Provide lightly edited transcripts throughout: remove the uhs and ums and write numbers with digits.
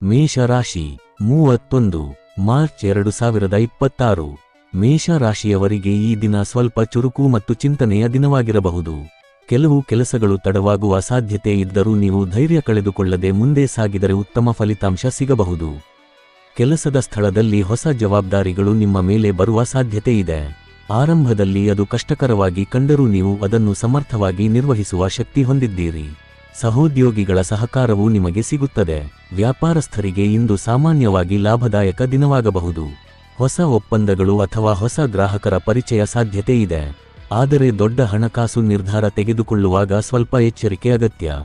ಮೇಷರಾಶಿ 31 ಮಾರ್ಚ್ 2026. ಮೇಷರಾಶಿಯವರಿಗೆ ಈ ದಿನ ಸ್ವಲ್ಪ ಚುರುಕು ಮತ್ತು ಚಿಂತನೆಯ ದಿನವಾಗಿರಬಹುದು. ಕೆಲವು ಕೆಲಸಗಳು ತಡವಾಗುವ ಸಾಧ್ಯತೆ ಇದ್ದರೂ ನೀವು ಧೈರ್ಯ ಕಳೆದುಕೊಳ್ಳದೆ ಮುಂದೆ ಸಾಗಿದರೆ ಉತ್ತಮ ಫಲಿತಾಂಶ ಸಿಗಬಹುದು. ಕೆಲಸದ ಸ್ಥಳದಲ್ಲಿ ಹೊಸ ಜವಾಬ್ದಾರಿಗಳು ನಿಮ್ಮ ಮೇಲೆ ಬರುವ ಸಾಧ್ಯತೆ ಇದೆ. ಆರಂಭದಲ್ಲಿ ಅದು ಕಷ್ಟಕರವಾಗಿ ಕಂಡರೂ ನೀವು ಅದನ್ನು ಸಮರ್ಥವಾಗಿ ನಿರ್ವಹಿಸುವ ಶಕ್ತಿ ಹೊಂದಿದ್ದೀರಿ. ಸಹೋದ್ಯೋಗಿಗಳ ಸಹಕಾರವೂ ನಿಮಗೆ ಸಿಗುತ್ತದೆ. ವ್ಯಾಪಾರಸ್ಥರಿಗೆ ಇಂದು ಸಾಮಾನ್ಯವಾಗಿ ಲಾಭದಾಯಕ ದಿನವಾಗಬಹುದು. ಹೊಸ ಒಪ್ಪಂದಗಳು ಅಥವಾ ಹೊಸ ಗ್ರಾಹಕರ ಪರಿಚಯ ಸಾಧ್ಯತೆ ಇದೆ. ಆದರೆ ದೊಡ್ಡ ಹಣಕಾಸು ನಿರ್ಧಾರ ತೆಗೆದುಕೊಳ್ಳುವಾಗ ಸ್ವಲ್ಪ ಎಚ್ಚರಿಕೆ ಅಗತ್ಯ.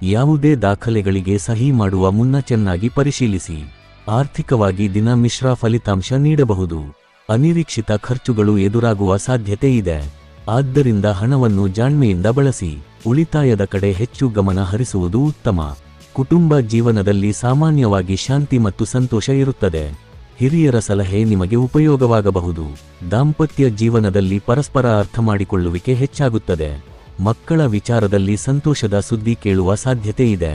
ಯಾವುದೇ ದಾಖಲೆಗಳಿಗೆ ಸಹಿ ಮಾಡುವ ಮುನ್ನ ಚೆನ್ನಾಗಿ ಪರಿಶೀಲಿಸಿ. ಆರ್ಥಿಕವಾಗಿ ದಿನ ಮಿಶ್ರ ಫಲಿತಾಂಶ ನೀಡಬಹುದು. ಅನಿರೀಕ್ಷಿತ ಖರ್ಚುಗಳು ಎದುರಾಗುವ ಸಾಧ್ಯತೆ ಇದೆ. ಆದ್ದರಿಂದ ಹಣವನ್ನು ಜಾಣ್ಮೆಯಿಂದ ಬಳಸಿ. ಉಳಿತಾಯದ ಕಡೆ ಹೆಚ್ಚು ಗಮನ ಹರಿಸುವುದು ಉತ್ತಮ. ಕುಟುಂಬ ಜೀವನದಲ್ಲಿ ಸಾಮಾನ್ಯವಾಗಿ ಶಾಂತಿ ಮತ್ತು ಸಂತೋಷ ಇರುತ್ತದೆ. ಹಿರಿಯರ ಸಲಹೆ ನಿಮಗೆ ಉಪಯೋಗವಾಗಬಹುದು. ದಾಂಪತ್ಯ ಜೀವನದಲ್ಲಿ ಪರಸ್ಪರ ಅರ್ಥಮಾಡಿಕೊಳ್ಳುವಿಕೆ ಹೆಚ್ಚಾಗುತ್ತದೆ. ಮಕ್ಕಳ ವಿಚಾರದಲ್ಲಿ ಸಂತೋಷದ ಸುದ್ದಿ ಕೇಳುವ ಸಾಧ್ಯತೆ ಇದೆ.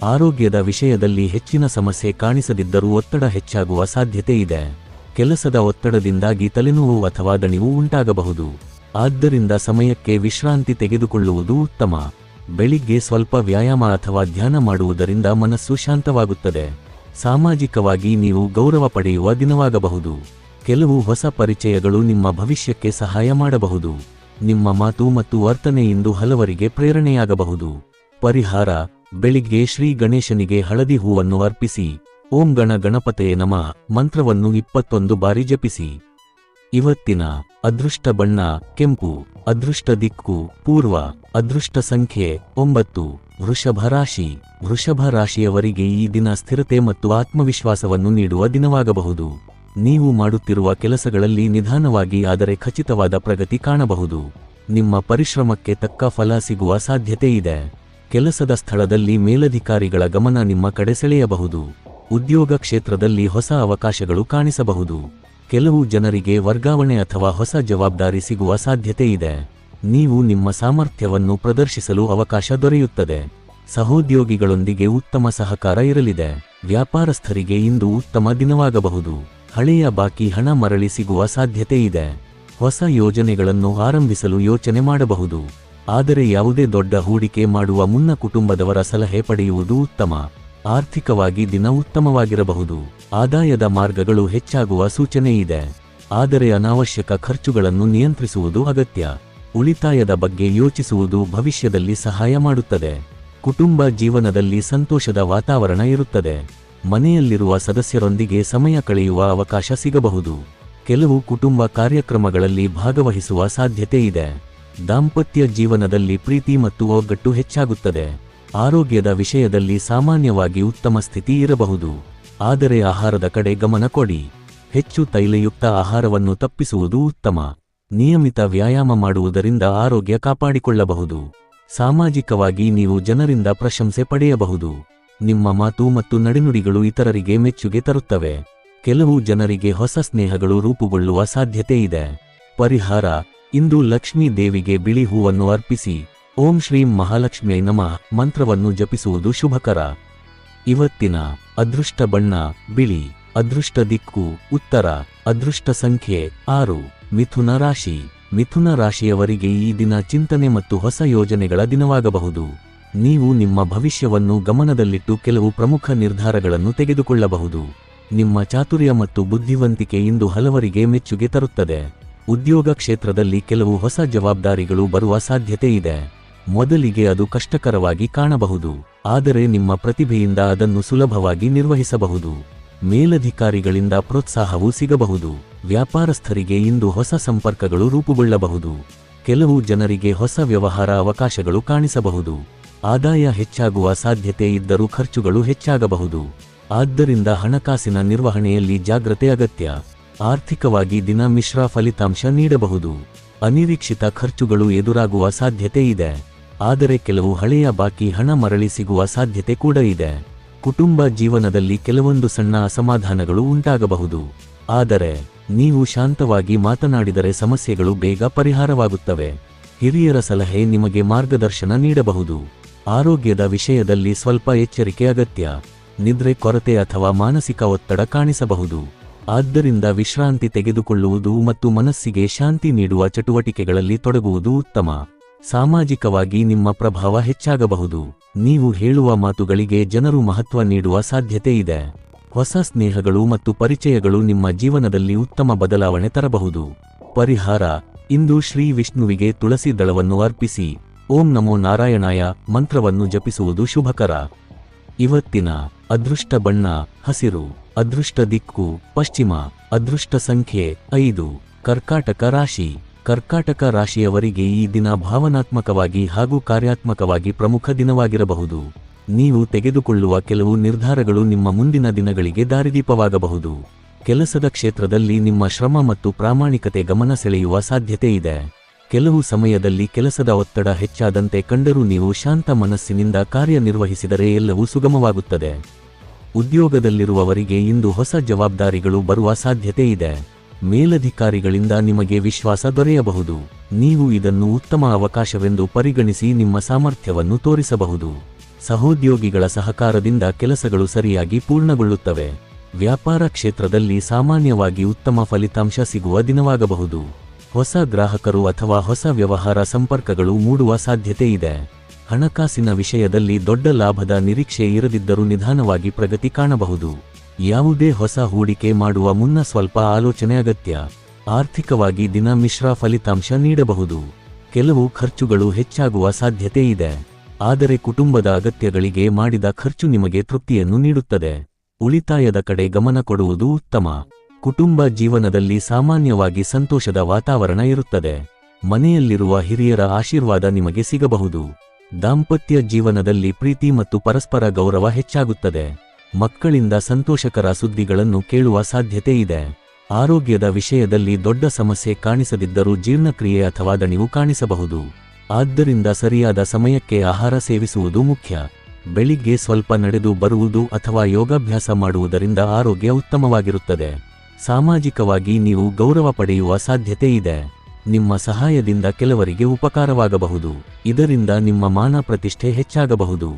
ಆರೋಗ್ಯದ ವಿಷಯದಲ್ಲಿ ಹೆಚ್ಚಿನ ಸಮಸ್ಯೆ ಕಾಣಿಸದಿದ್ದರೂ ಒತ್ತಡ ಹೆಚ್ಚಾಗುವ ಸಾಧ್ಯತೆ ಇದೆ. ಕೆಲಸದ ಒತ್ತಡದಿಂದಾಗಿ ತಲೆನೋವು ಅಥವಾ ದಣಿವು ಉಂಟಾಗಬಹುದು. ಆದ್ದರಿಂದ ಸಮಯಕ್ಕೆ ವಿಶ್ರಾಂತಿ ತೆಗೆದುಕೊಳ್ಳುವುದು ಉತ್ತಮ. ಬೆಳಿಗ್ಗೆ ಸ್ವಲ್ಪ ವ್ಯಾಯಾಮ ಅಥವಾ ಧ್ಯಾನ ಮಾಡುವುದರಿಂದ ಮನಸ್ಸು ಶಾಂತವಾಗುತ್ತದೆ. ಸಾಮಾಜಿಕವಾಗಿ ನೀವು ಗೌರವ ಪಡೆಯುವ ದಿನವಾಗಬಹುದು. ಕೆಲವು ಹೊಸ ಪರಿಚಯಗಳು ನಿಮ್ಮ ಭವಿಷ್ಯಕ್ಕೆ ಸಹಾಯ ಮಾಡಬಹುದು. ನಿಮ್ಮ ಮಾತು ಮತ್ತು ವರ್ತನೆಯಿಂದ ಹಲವರಿಗೆ ಪ್ರೇರಣೆಯಾಗಬಹುದು. ಪರಿಹಾರ: ಬೆಳಿಗ್ಗೆ ಶ್ರೀ ಗಣೇಶನಿಗೆ ಹಳದಿ ಹೂವನ್ನು ಅರ್ಪಿಸಿ. ಓಂ ಗಣ ಗಣಪತಯೇ ನಮಃ ಮಂತ್ರವನ್ನು 21 ಬಾರಿ ಜಪಿಸಿ. ಇವತ್ತಿನ ಅದೃಷ್ಟ ಬಣ್ಣ ಕೆಂಪು. ಅದೃಷ್ಟ ದಿಕ್ಕು ಪೂರ್ವ. ಅದೃಷ್ಟ ಸಂಖ್ಯೆ 9. ವೃಷಭ ರಾಶಿ. ವೃಷಭ ರಾಶಿಯವರಿಗೆ ಈ ದಿನ ಸ್ಥಿರತೆ ಮತ್ತು ಆತ್ಮವಿಶ್ವಾಸವನ್ನು ನೀಡುವ ದಿನವಾಗಬಹುದು. ನೀವು ಮಾಡುತ್ತಿರುವ ಕೆಲಸಗಳಲ್ಲಿ ನಿಧಾನವಾಗಿ ಆದರೆ ಖಚಿತವಾದ ಪ್ರಗತಿ ಕಾಣಬಹುದು. ನಿಮ್ಮ ಪರಿಶ್ರಮಕ್ಕೆ ತಕ್ಕ ಫಲ ಸಿಗುವ ಸಾಧ್ಯತೆ ಇದೆ. ಕೆಲಸದ ಸ್ಥಳದಲ್ಲಿ ಮೇಲಧಿಕಾರಿಗಳ ಗಮನ ನಿಮ್ಮ ಕಡೆ ಸೆಳೆಯಬಹುದು. ಉದ್ಯೋಗ ಕ್ಷೇತ್ರದಲ್ಲಿ ಹೊಸ ಅವಕಾಶಗಳು ಕಾಣಿಸಬಹುದು. ಕೆಲವು ಜನರಿಗೆ ವರ್ಗಾವಣೆ ಅಥವಾ ಹೊಸ ಜವಾಬ್ದಾರಿ ಸಿಗುವ ಸಾಧ್ಯತೆ ಇದೆ. ನೀವು ನಿಮ್ಮ ಸಾಮರ್ಥ್ಯವನ್ನು ಪ್ರದರ್ಶಿಸಲು ಅವಕಾಶ ದೊರೆಯುತ್ತದೆ. ಸಹೋದ್ಯೋಗಿಗಳೊಂದಿಗೆ ಉತ್ತಮ ಸಹಕಾರ ಇರಲಿದೆ. ವ್ಯಾಪಾರಸ್ಥರಿಗೆ ಇಂದು ಉತ್ತಮ ದಿನವಾಗಬಹುದು. ಹಳೆಯ ಬಾಕಿ ಹಣ ಮರಳಿ ಸಿಗುವ ಸಾಧ್ಯತೆ ಇದೆ. ಹೊಸ ಯೋಜನೆಗಳನ್ನು ಆರಂಭಿಸಲು ಯೋಚನೆ ಮಾಡಬಹುದು. ಆದರೆ ಯಾವುದೇ ದೊಡ್ಡ ಹೂಡಿಕೆ ಮಾಡುವ ಮುನ್ನ ಕುಟುಂಬದವರ ಸಲಹೆ ಪಡೆಯುವುದು ಉತ್ತಮ. ಆರ್ಥಿಕವಾಗಿ ದಿನ ಉತ್ತಮವಾಗಿರಬಹುದು. ಆದಾಯದ ಮಾರ್ಗಗಳು ಹೆಚ್ಚಾಗುವ ಸೂಚನೆ ಇದೆ. ಆದರೆ ಅನಾವಶ್ಯಕ ಖರ್ಚುಗಳನ್ನು ನಿಯಂತ್ರಿಸುವುದು ಅಗತ್ಯ. ಉಳಿತಾಯದ ಬಗ್ಗೆ ಯೋಚಿಸುವುದು ಭವಿಷ್ಯದಲ್ಲಿ ಸಹಾಯ ಮಾಡುತ್ತದೆ. ಕುಟುಂಬ ಜೀವನದಲ್ಲಿ ಸಂತೋಷದ ವಾತಾವರಣ ಇರುತ್ತದೆ. ಮನೆಯಲ್ಲಿರುವ ಸದಸ್ಯರೊಂದಿಗೆ ಸಮಯ ಕಳೆಯುವ ಅವಕಾಶ ಸಿಗಬಹುದು. ಕೆಲವು ಕುಟುಂಬ ಕಾರ್ಯಕ್ರಮಗಳಲ್ಲಿ ಭಾಗವಹಿಸುವ ಸಾಧ್ಯತೆ ಇದೆ. ದಾಂಪತ್ಯ ಜೀವನದಲ್ಲಿ ಪ್ರೀತಿ ಮತ್ತು ಒಗ್ಗಟ್ಟು ಹೆಚ್ಚಾಗುತ್ತದೆ. ಆರೋಗ್ಯದ ವಿಷಯದಲ್ಲಿ ಸಾಮಾನ್ಯವಾಗಿ ಉತ್ತಮ ಸ್ಥಿತಿ ಇರಬಹುದು. ಆದರೆ ಆಹಾರದ ಕಡೆ ಗಮನ ಕೊಡಿ. ಹೆಚ್ಚು ತೈಲಯುಕ್ತ ಆಹಾರವನ್ನು ತಪ್ಪಿಸುವುದು ಉತ್ತಮ. ನಿಯಮಿತ ವ್ಯಾಯಾಮ ಮಾಡುವುದರಿಂದ ಆರೋಗ್ಯ ಕಾಪಾಡಿಕೊಳ್ಳಬಹುದು. ಸಾಮಾಜಿಕವಾಗಿ ನೀವು ಜನರಿಂದ ಪ್ರಶಂಸೆ ಪಡೆಯಬಹುದು. ನಿಮ್ಮ ಮಾತು ಮತ್ತು ನಡೆನುಡಿಗಳು ಇತರರಿಗೆ ಮೆಚ್ಚುಗೆ ತರುತ್ತವೆ. ಕೆಲವು ಜನರಿಗೆ ಹೊಸ ಸ್ನೇಹಗಳು ರೂಪುಗೊಳ್ಳುವ ಸಾಧ್ಯತೆ ಇದೆ. ಪರಿಹಾರ: ಇಂದು ಲಕ್ಷ್ಮೀ ದೇವಿಗೆ ಬಿಳಿ ಹೂವನ್ನು ಅರ್ಪಿಸಿ. ಓಂ ಶ್ರೀಂ ಮಹಾಲಕ್ಷ್ಮಿಯೈ ನಮಃ ಮಂತ್ರವನ್ನು ಜಪಿಸುವುದು ಶುಭಕರ. ಇವತ್ತಿನ ಅದೃಷ್ಟ ಬಣ್ಣ ಬಿಳಿ. ಅದೃಷ್ಟ ದಿಕ್ಕು ಉತ್ತರ. ಅದೃಷ್ಟ ಸಂಖ್ಯೆ 6. ಮಿಥುನ ರಾಶಿ. ಮಿಥುನ ರಾಶಿಯವರಿಗೆ ಈ ದಿನ ಚಿಂತನೆ ಮತ್ತು ಹೊಸ ಯೋಜನೆಗಳ ದಿನವಾಗಬಹುದು. ನೀವು ನಿಮ್ಮ ಭವಿಷ್ಯವನ್ನು ಗಮನದಲ್ಲಿಟ್ಟು ಕೆಲವು ಪ್ರಮುಖ ನಿರ್ಧಾರಗಳನ್ನು ತೆಗೆದುಕೊಳ್ಳಬಹುದು. ನಿಮ್ಮ ಚಾತುರ್ಯ ಮತ್ತು ಬುದ್ಧಿವಂತಿಕೆ ಇಂದು ಹಲವರಿಗೆ ಮೆಚ್ಚುಗೆ ತರುತ್ತದೆ. ಉದ್ಯೋಗ ಕ್ಷೇತ್ರದಲ್ಲಿ ಕೆಲವು ಹೊಸ ಜವಾಬ್ದಾರಿಗಳು ಬರುವ ಸಾಧ್ಯತೆ ಇದೆ. ಮೊದಲಿಗೆ ಅದು ಕಷ್ಟಕರವಾಗಿ ಕಾಣಬಹುದು. ಆದರೆ ನಿಮ್ಮ ಪ್ರತಿಭೆಯಿಂದ ಅದನ್ನು ಸುಲಭವಾಗಿ ನಿರ್ವಹಿಸಬಹುದು. ಮೇಲಧಿಕಾರಿಗಳಿಂದ ಪ್ರೋತ್ಸಾಹವೂ ಸಿಗಬಹುದು. ವ್ಯಾಪಾರಸ್ಥರಿಗೆ ಇಂದು ಹೊಸ ಸಂಪರ್ಕಗಳು ರೂಪುಗೊಳ್ಳಬಹುದು. ಕೆಲವು ಜನರಿಗೆ ಹೊಸ ವ್ಯವಹಾರ ಅವಕಾಶಗಳು ಕಾಣಿಸಬಹುದು. ಆದಾಯ ಹೆಚ್ಚಾಗುವ ಸಾಧ್ಯತೆ ಇದ್ದರೂ ಖರ್ಚುಗಳು ಹೆಚ್ಚಾಗಬಹುದು. ಆದ್ದರಿಂದ ಹಣಕಾಸಿನ ನಿರ್ವಹಣೆಯಲ್ಲಿ ಜಾಗ್ರತೆ ಅಗತ್ಯ. ಆರ್ಥಿಕವಾಗಿ ದಿನ ಮಿಶ್ರ ಫಲಿತಾಂಶ ನೀಡಬಹುದು. ಅನಿರೀಕ್ಷಿತ ಖರ್ಚುಗಳು ಎದುರಾಗುವ ಸಾಧ್ಯತೆ ಇದೆ. ಆದರೆ ಕೆಲವು ಹಳೆಯ ಬಾಕಿ ಹಣ ಮರಳಿ ಸಿಗುವ ಸಾಧ್ಯತೆ ಕೂಡ ಇದೆ. ಕುಟುಂಬ ಜೀವನದಲ್ಲಿ ಕೆಲವೊಂದು ಸಣ್ಣ ಅಸಮಾಧಾನಗಳು ಉಂಟಾಗಬಹುದು. ಆದರೆ ನೀವು ಶಾಂತವಾಗಿ ಮಾತನಾಡಿದರೆ ಸಮಸ್ಯೆಗಳು ಬೇಗ ಪರಿಹಾರವಾಗುತ್ತವೆ. ಹಿರಿಯರ ಸಲಹೆ ನಿಮಗೆ ಮಾರ್ಗದರ್ಶನ ನೀಡಬಹುದು. ಆರೋಗ್ಯದ ವಿಷಯದಲ್ಲಿ ಸ್ವಲ್ಪ ಎಚ್ಚರಿಕೆ ಅಗತ್ಯ. ನಿದ್ರೆ ಕೊರತೆ ಅಥವಾ ಮಾನಸಿಕ ಒತ್ತಡ ಕಾಣಿಸಬಹುದು. ಆದ್ದರಿಂದ ವಿಶ್ರಾಂತಿ ತೆಗೆದುಕೊಳ್ಳುವುದು ಮತ್ತು ಮನಸ್ಸಿಗೆ ಶಾಂತಿ ನೀಡುವ ಚಟುವಟಿಕೆಗಳಲ್ಲಿ ತೊಡಗುವುದು ಉತ್ತಮ. ಸಾಮಾಜಿಕವಾಗಿ ನಿಮ್ಮ ಪ್ರಭಾವ ಹೆಚ್ಚಾಗಬಹುದು. ನೀವು ಹೇಳುವ ಮಾತುಗಳಿಗೆ ಜನರು ಮಹತ್ವ ನೀಡುವ ಸಾಧ್ಯತೆ ಇದೆ. ಹೊಸ ಸ್ನೇಹಗಳು ಮತ್ತು ಪರಿಚಯಗಳು ನಿಮ್ಮ ಜೀವನದಲ್ಲಿ ಉತ್ತಮ ಬದಲಾವಣೆ ತರಬಹುದು. ಪರಿಹಾರ: ಇಂದು ಶ್ರೀ ವಿಷ್ಣುವಿಗೆ ತುಳಸಿ ದಳವನ್ನು ಅರ್ಪಿಸಿ ಓಂ ನಮೋ ನಾರಾಯಣಾಯ ಮಂತ್ರವನ್ನು ಜಪಿಸುವುದು ಶುಭಕರ. ಇವತ್ತಿನ ಅದೃಷ್ಟ ಬಣ್ಣ ಹಸಿರು. ಅದೃಷ್ಟ ದಿಕ್ಕು ಪಶ್ಚಿಮ. ಅದೃಷ್ಟ ಸಂಖ್ಯೆ 5. ಕರ್ಕಾಟಕ ರಾಶಿ. ಕರ್ಕಾಟಕ ರಾಶಿಯವರಿಗೆ ಈ ದಿನ ಭಾವನಾತ್ಮಕವಾಗಿ ಹಾಗೂ ಕಾರ್ಯಾತ್ಮಕವಾಗಿ ಪ್ರಮುಖ ದಿನವಾಗಿರಬಹುದು. ನೀವು ತೆಗೆದುಕೊಳ್ಳುವ ಕೆಲವು ನಿರ್ಧಾರಗಳು ನಿಮ್ಮ ಮುಂದಿನ ದಿನಗಳಿಗೆ ದಾರಿದೀಪವಾಗಬಹುದು. ಕೆಲಸದ ಕ್ಷೇತ್ರದಲ್ಲಿ ನಿಮ್ಮ ಶ್ರಮ ಮತ್ತು ಪ್ರಾಮಾಣಿಕತೆ ಗಮನ ಸೆಳೆಯುವ ಸಾಧ್ಯತೆ ಇದೆ. ಕೆಲವು ಸಮಯದಲ್ಲಿ ಕೆಲಸದ ಒತ್ತಡ ಹೆಚ್ಚಾದಂತೆ ಕಂಡರೂ ನೀವು ಶಾಂತ ಮನಸ್ಸಿನಿಂದ ಕಾರ್ಯನಿರ್ವಹಿಸಿದರೆ ಎಲ್ಲವೂ ಸುಗಮವಾಗುತ್ತದೆ. ಉದ್ಯೋಗದಲ್ಲಿರುವವರಿಗೆ ಇಂದು ಹೊಸ ಜವಾಬ್ದಾರಿಗಳು ಬರುವ ಸಾಧ್ಯತೆ ಇದೆ. ಮೇಲಧಿಕಾರಿಗಳಿಂದ ನಿಮಗೆ ವಿಶ್ವಾಸ ದೊರೆಯಬಹುದು. ನೀವು ಇದನ್ನು ಉತ್ತಮ ಅವಕಾಶವೆಂದು ಪರಿಗಣಿಸಿ ನಿಮ್ಮ ಸಾಮರ್ಥ್ಯವನ್ನು ತೋರಿಸಬಹುದು. ಸಹೋದ್ಯೋಗಿಗಳ ಸಹಕಾರದಿಂದ ಕೆಲಸಗಳು ಸರಿಯಾಗಿ ಪೂರ್ಣಗೊಳ್ಳುತ್ತವೆ. ವ್ಯಾಪಾರ ಕ್ಷೇತ್ರದಲ್ಲಿ ಸಾಮಾನ್ಯವಾಗಿ ಉತ್ತಮ ಫಲಿತಾಂಶ ಸಿಗುವ ದಿನವಾಗಬಹುದು. ಹೊಸ ಗ್ರಾಹಕರು ಅಥವಾ ಹೊಸ ವ್ಯವಹಾರ ಸಂಪರ್ಕಗಳು ಮೂಡುವ ಸಾಧ್ಯತೆ ಇದೆ. ಹಣಕಾಸಿನ ವಿಷಯದಲ್ಲಿ ದೊಡ್ಡ ಲಾಭದ ನಿರೀಕ್ಷೆ ಇರದಿದ್ದರೂ ನಿಧಾನವಾಗಿ ಪ್ರಗತಿ ಕಾಣಬಹುದು. ಯಾವುದೇ ಹೊಸ ಹೂಡಿಕೆ ಮಾಡುವ ಮುನ್ನ ಸ್ವಲ್ಪ ಆಲೋಚನೆ ಅಗತ್ಯ. ಆರ್ಥಿಕವಾಗಿ ದಿನ ಮಿಶ್ರ ಫಲಿತಾಂಶ ನೀಡಬಹುದು. ಕೆಲವು ಖರ್ಚುಗಳು ಹೆಚ್ಚಾಗುವ ಸಾಧ್ಯತೆ ಇದೆ. ಆದರೆ ಕುಟುಂಬದ ಅಗತ್ಯಗಳಿಗೆ ಮಾಡಿದ ಖರ್ಚು ನಿಮಗೆ ತೃಪ್ತಿಯನ್ನು ನೀಡುತ್ತದೆ. ಉಳಿತಾಯದ ಕಡೆ ಗಮನ ಕೊಡುವುದು ಉತ್ತಮ. ಕುಟುಂಬ ಜೀವನದಲ್ಲಿ ಸಾಮಾನ್ಯವಾಗಿ ಸಂತೋಷದ ವಾತಾವರಣ ಇರುತ್ತದೆ. ಮನೆಯಲ್ಲಿರುವ ಹಿರಿಯರ ಆಶೀರ್ವಾದ ನಿಮಗೆ ಸಿಗಬಹುದು. ದಾಂಪತ್ಯ ಜೀವನದಲ್ಲಿ ಪ್ರೀತಿ ಮತ್ತು ಪರಸ್ಪರ ಗೌರವ ಹೆಚ್ಚಾಗುತ್ತದೆ. ಮಕ್ಕಳಿಂದ ಸಂತೋಷಕರ ಸುದ್ದಿಗಳನ್ನು ಕೇಳುವ ಸಾಧ್ಯತೆ ಇದೆ. ಆರೋಗ್ಯದ ವಿಷಯದಲ್ಲಿ ದೊಡ್ಡ ಸಮಸ್ಯೆ ಕಾಣಿಸದಿದ್ದರೂ ಜೀರ್ಣಕ್ರಿಯೆ ಅಥವಾ ದಣಿವು ಕಾಣಿಸಬಹುದು. ಆದ್ದರಿಂದ ಸರಿಯಾದ ಸಮಯಕ್ಕೆ ಆಹಾರ ಸೇವಿಸುವುದು ಮುಖ್ಯ. ಬೆಳಿಗ್ಗೆ ಸ್ವಲ್ಪ ನಡೆದು ಬರುವುದು ಅಥವಾ ಯೋಗಾಭ್ಯಾಸ ಮಾಡುವುದರಿಂದ ಆರೋಗ್ಯ ಉತ್ತಮವಾಗಿರುತ್ತದೆ. ಸಾಮಾಜಿಕವಾಗಿ ನೀವು ಗೌರವ ಪಡೆಯುವ ಸಾಧ್ಯತೆ ಇದೆ. ನಿಮ್ಮ ಸಹಾಯದಿಂದ ಕೆಲವರಿಗೆ ಉಪಕಾರವಾಗಬಹುದು. ಇದರಿಂದ ನಿಮ್ಮ ಮಾನ ಪ್ರತಿಷ್ಠೆ ಹೆಚ್ಚಾಗಬಹುದು.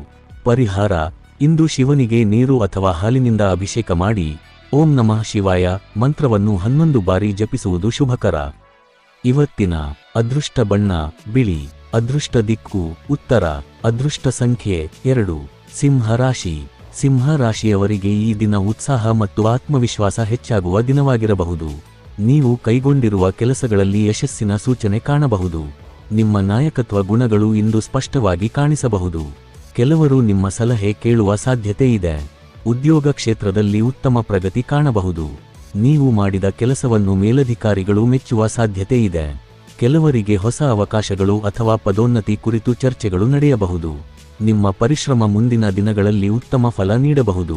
ಪರಿಹಾರ: ಇಂದು ಶಿವನಿಗೆ ನೀರು ಅಥವಾ ಹಾಲಿನಿಂದ ಅಭಿಷೇಕ ಮಾಡಿ ಓಂ ನಮಃ ಶಿವಾಯ ಮಂತ್ರವನ್ನು 11 ಬಾರಿ ಜಪಿಸುವುದು ಶುಭಕರ. ಇವತ್ತಿನ ಅದೃಷ್ಟ ಬಣ್ಣ ಬಿಳಿ. ಅದೃಷ್ಟ ದಿಕ್ಕು ಉತ್ತರ. ಅದೃಷ್ಟ ಸಂಖ್ಯೆ 2. ಸಿಂಹ ರಾಶಿ. ಸಿಂಹ ರಾಶಿಯವರಿಗೆ ಈ ದಿನ ಉತ್ಸಾಹ ಮತ್ತು ಆತ್ಮವಿಶ್ವಾಸ ಹೆಚ್ಚಾಗುವ ದಿನವಾಗಿರಬಹುದು. ನೀವು ಕೈಗೊಂಡಿರುವ ಕೆಲಸಗಳಲ್ಲಿ ಯಶಸ್ಸಿನ ಸೂಚನೆ ಕಾಣಬಹುದು. ನಿಮ್ಮ ನಾಯಕತ್ವ ಗುಣಗಳು ಇಂದು ಸ್ಪಷ್ಟವಾಗಿ ಕಾಣಿಸಬಹುದು. ಕೆಲವರು ನಿಮ್ಮ ಸಲಹೆ ಕೇಳುವ ಸಾಧ್ಯತೆ ಇದೆ. ಉದ್ಯೋಗ ಕ್ಷೇತ್ರದಲ್ಲಿ ಉತ್ತಮ ಪ್ರಗತಿ ಕಾಣಬಹುದು. ನೀವು ಮಾಡಿದ ಕೆಲಸವನ್ನು ಮೇಲಧಿಕಾರಿಗಳು ಮೆಚ್ಚುವ ಸಾಧ್ಯತೆ ಇದೆ. ಕೆಲವರಿಗೆ ಹೊಸ ಅವಕಾಶಗಳು ಅಥವಾ ಪದೋನ್ನತಿ ಕುರಿತು ಚರ್ಚೆಗಳು ನಡೆಯಬಹುದು. ನಿಮ್ಮ ಪರಿಶ್ರಮ ಮುಂದಿನ ದಿನಗಳಲ್ಲಿ ಉತ್ತಮ ಫಲ ನೀಡಬಹುದು.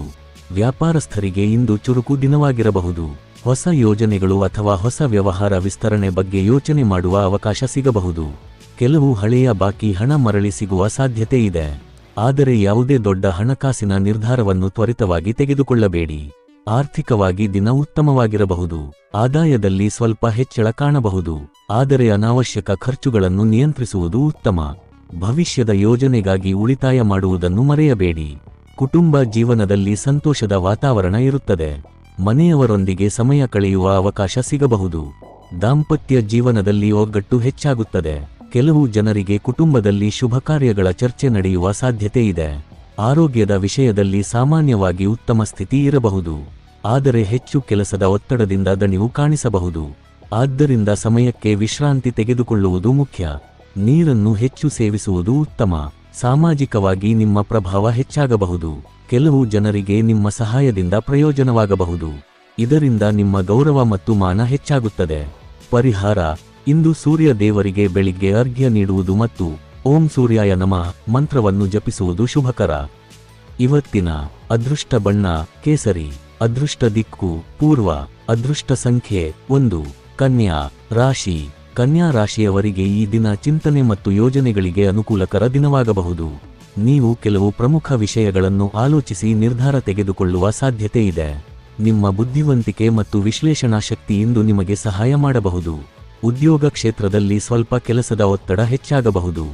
ವ್ಯಾಪಾರಸ್ಥರಿಗೆ ಇಂದು ಚುರುಕು ದಿನವಾಗಿರಬಹುದು. ಹೊಸ ಯೋಜನೆಗಳು ಅಥವಾ ಹೊಸ ವ್ಯವಹಾರ ವಿಸ್ತರಣೆ ಬಗ್ಗೆ ಯೋಚನೆ ಮಾಡುವ ಅವಕಾಶ ಸಿಗಬಹುದು. ಕೆಲವು ಹಳೆಯ ಬಾಕಿ ಹಣ ಮರಳಿ ಸಿಗುವ ಸಾಧ್ಯತೆ ಇದೆ. ಆದರೆ ಯಾವುದೇ ದೊಡ್ಡ ಹಣಕಾಸಿನ ನಿರ್ಧಾರವನ್ನು ತ್ವರಿತವಾಗಿ ತೆಗೆದುಕೊಳ್ಳಬೇಡಿ. ಆರ್ಥಿಕವಾಗಿ ದಿನ ಉತ್ತಮವಾಗಿರಬಹುದು. ಆದಾಯದಲ್ಲಿ ಸ್ವಲ್ಪ ಹೆಚ್ಚಳ ಕಾಣಬಹುದು. ಆದರೆ ಅನಾವಶ್ಯಕ ಖರ್ಚುಗಳನ್ನು ನಿಯಂತ್ರಿಸುವುದು ಉತ್ತಮ. ಭವಿಷ್ಯದ ಯೋಜನೆಗಾಗಿ ಉಳಿತಾಯ ಮಾಡುವುದನ್ನು ಮರೆಯಬೇಡಿ. ಕುಟುಂಬ ಜೀವನದಲ್ಲಿ ಸಂತೋಷದ ವಾತಾವರಣ ಇರುತ್ತದೆ. ಮನೆಯವರೊಂದಿಗೆ ಸಮಯ ಕಳೆಯುವ ಅವಕಾಶ ಸಿಗಬಹುದು. ದಾಂಪತ್ಯ ಜೀವನದಲ್ಲಿ ಒಗ್ಗಟ್ಟು ಹೆಚ್ಚಾಗುತ್ತದೆ. ಕೆಲವು ಜನರಿಗೆ ಕುಟುಂಬದಲ್ಲಿ ಶುಭ ಕಾರ್ಯಗಳ ಚರ್ಚೆ ನಡೆಯುವ ಸಾಧ್ಯತೆ ಇದೆ. ಆರೋಗ್ಯದ ವಿಷಯದಲ್ಲಿ ಸಾಮಾನ್ಯವಾಗಿ ಉತ್ತಮ ಸ್ಥಿತಿ ಇರಬಹುದು. ಆದರೆ ಹೆಚ್ಚು ಕೆಲಸದ ಒತ್ತಡದಿಂದ ದಣಿವು ಕಾಣಿಸಬಹುದು. ಆದ್ದರಿಂದ ಸಮಯಕ್ಕೆ ವಿಶ್ರಾಂತಿ ತೆಗೆದುಕೊಳ್ಳುವುದು ಮುಖ್ಯ. ನೀರನ್ನು ಹೆಚ್ಚು ಸೇವಿಸುವುದು ಉತ್ತಮ. ಸಾಮಾಜಿಕವಾಗಿ ನಿಮ್ಮ ಪ್ರಭಾವ ಹೆಚ್ಚಾಗಬಹುದು. ಕೆಲವು ಜನರಿಗೆ ನಿಮ್ಮ ಸಹಾಯದಿಂದ ಪ್ರಯೋಜನವಾಗಬಹುದು. ಇದರಿಂದ ನಿಮ್ಮ ಗೌರವ ಮತ್ತು ಮಾನ ಹೆಚ್ಚಾಗುತ್ತದೆ. ಪರಿಹಾರ: ಇಂದು ಸೂರ್ಯ ದೇವರಿಗೆ ಬೆಳಿಗ್ಗೆ ಅರ್ಘ್ಯ ನೀಡುವುದು ಮತ್ತು ಓಂ ಸೂರ್ಯಾಯ ನಮಃ ಮಂತ್ರವನ್ನು ಜಪಿಸುವುದು ಶುಭಕರ. ಇವತ್ತಿನ ಅದೃಷ್ಟ ಬಣ್ಣ ಕೇಸರಿ. ಅದೃಷ್ಟ ದಿಕ್ಕು ಪೂರ್ವ. ಅದೃಷ್ಟ ಸಂಖ್ಯೆ 1. ಕನ್ಯಾ ರಾಶಿ. ಕನ್ಯಾ ರಾಶಿಯವರಿಗೆ ಈ ದಿನ ಚಿಂತನೆ ಮತ್ತು ಯೋಜನೆಗಳಿಗೆ ಅನುಕೂಲಕರ ದಿನವಾಗಬಹುದು. ನೀವು ಕೆಲವು ಪ್ರಮುಖ ವಿಷಯಗಳನ್ನು ಆಲೋಚಿಸಿ ನಿರ್ಧಾರ ತೆಗೆದುಕೊಳ್ಳುವ ಸಾಧ್ಯತೆ ಇದೆ. ನಿಮ್ಮ ಬುದ್ಧಿವಂತಿಕೆ ಮತ್ತು ವಿಶ್ಲೇಷಣಾ ಶಕ್ತಿ ಇಂದು ನಿಮಗೆ ಸಹಾಯ ಮಾಡಬಹುದು. ಉದ್ಯೋಗ ಕ್ಷೇತ್ರದಲ್ಲಿ ಸ್ವಲ್ಪ ಕೆಲಸದ ಒತ್ತಡ ಹೆಚ್ಚಾಗಬಹುದು.